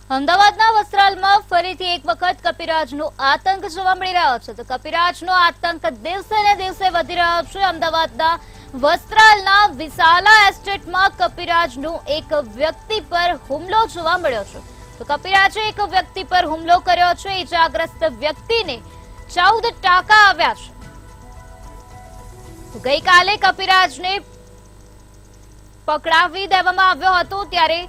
અમદાવાદના વસ્ત્રાલમાં ફરીથી એક વખત કપિરાજનો આતંક જોવા મળી રહ્યો છે. તો કપિરાજનો આતંક દિવસે ને દિવસે વધી રહ્યો છે. અમદાવાદના વસ્ત્રાલના વિશાલા એસ્ટેટમાં કપિરાજનો એક વ્યક્તિ પર હુમલો જોવા મળ્યો છે. તો કપિરાજે એક વ્યક્તિ પર હુમલો કર્યો છે. ઈજાગ્રસ્ત વ્યક્તિને 14 ટાંકા આવ્યા છે. ગઈકાલે કપિરાજને પકડાવી દેવામાં આવ્યો હતો. ત્યારે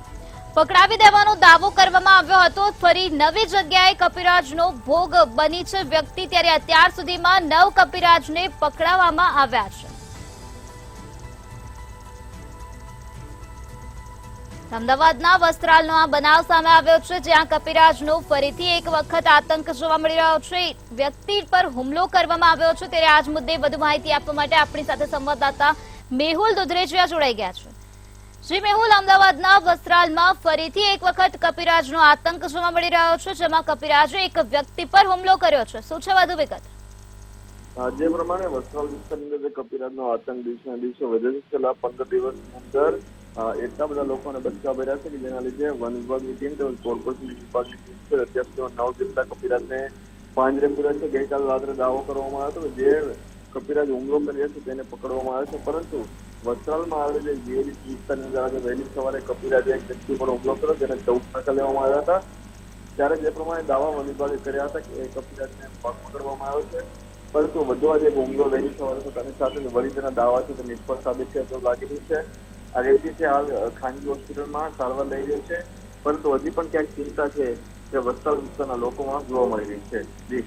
પકડાવી દેવાનો દાવો કરવામાં આવ્યો હતો. ફરી નવી જગ્યાએ કપિરાજનો ભોગ બની છે વ્યક્તિ. ત્યારે અત્યાર સુધીમાં 9 કપિરાજને પકડાવવામાં આવ્યા છે. અમદાવાદના વસ્ત્રાલનો આ બનાવ સામે આવ્યો છે, જ્યાં કપિરાજનો ફરીથી એક વખત આતંક જોવા મળી રહ્યો છે. વ્યક્તિ પર હુમલો કરવામાં આવ્યો છે. ત્યારે આજ મુદ્દે વધુ માહિતી આપવા માટે આપણી સાથે સંવાદદાતા મેહુલ દુધરેજિયા જોડાઈ ગયા છે. શ્રી મેહુલ, અમદાવાદના વસ્ત્રાલમાં ફરીથી એક વખત કપિરાજનો આતંક જોવા મળી રહ્યો છે, જેમાં કપિરાજે એક વ્યક્તિ પર હુમલો કર્યો છે. શું છે વધુ વિગત? જે પ્રમાણે વસ્ત્રાલ વિસ્તારની અંદર કપિરાજનો આતંક દિવસના દિવસે વધે છે. છેલ્લા 15 દિવસની અંદર એટલા બધા લોકોને બચકા ભર્યા છે કે જેના લીધે વન વિભાગની ટીમ તેમજ કોર્પોરેશન વિભાગની ટીમ છે અત્યાર સુધી 9 જેટલા કપિરાજને પાંજરે પૂર્યા છે. ગઈકાલ રાત્રે દાવો કરવામાં આવ્યો હતો કે જે કપિરાજ હુમલો કર્યો છે તેને પકડવામાં આવ્યો છે, પરંતુ વસ્ત્રાલમાં આવેલ જે વિસ્તારની અંદર આજે વહેલી સવારે કપિરાજે એક વ્યક્તિ પર હુમલો કર્યો, જેને 14 ટાંકા લેવામાં આવ્યા હતા. ત્યારે જે પ્રમાણે દાવા વન વિભાગે કર્યા હતા કે એ કપિરાજને પકડવામાં આવ્યો છે, પરંતુ વધુ આજે એક હુમલો વહેલી સવારે થતાની સાથે વળી તેના દાવા છે તે નિષ્ફળ સાબિત છે તો લાગી રહ્યું છે. આ વ્યક્તિ છે હાલ ખાનગી હોસ્પિટલમાં સારવાર લઈ રહ્યો છે, પરંતુ હજી પણ ક્યાંક ચિંતા છે કે વસ્ત્રાલ વિસ્તારના લોકોમાં જોવા મળી રહી છે.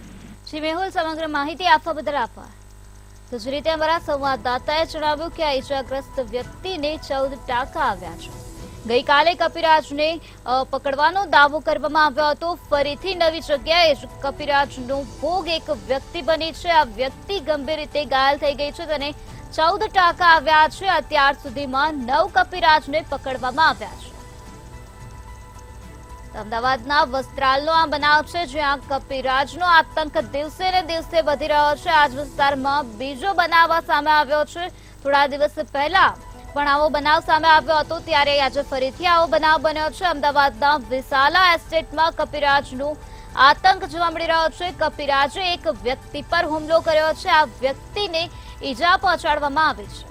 શ્રી મેહુલ, સમગ્ર માહિતી આપવા બદલ આભાર. તો જે રીતે અમારા સંવાદદાતાએ જણાવ્યું કે આ ઈજાગ્રસ્ત વ્યક્તિને 14 ટાંકા આવ્યા છે. ગઈકાલે કપિરાજને પકડવાનો દાવો કરવામાં આવ્યો હતો. ફરીથી નવી જગ્યાએ જ કપિરાજનો ભોગ એક વ્યક્તિ બની છે. આ વ્યક્તિ ગંભીર રીતે ઘાયલ થઈ ગઈ છે. તેને 14 ટાંકા આવ્યા છે. અત્યાર સુધીમાં 9 કપિરાજને પકડવામાં આવ્યા છે. અમદાવાદના વસ્ત્રાલનો આ બનાવ છે, જ્યાં કપિરાજનો આતંક દિવસે ને દિવસે વધી રહ્યો છે. આજ વિસ્તારમાં બીજો બનાવ સામે આવ્યો છે. થોડા દિવસ પહેલા પણ આવો બનાવ સામે આવ્યો હતો, ત્યારે આજે ફરીથી આવો બનાવ બન્યો છે. અમદાવાદના વિશાલા એસ્ટેટમાં કપિરાજનો આતંક જોવા મળી રહ્યો છે. કપિરાજે એક વ્યક્તિ પર હુમલો કર્યો છે. આ વ્યક્તિને ઈજા પહોંચાડવામાં આવી છે.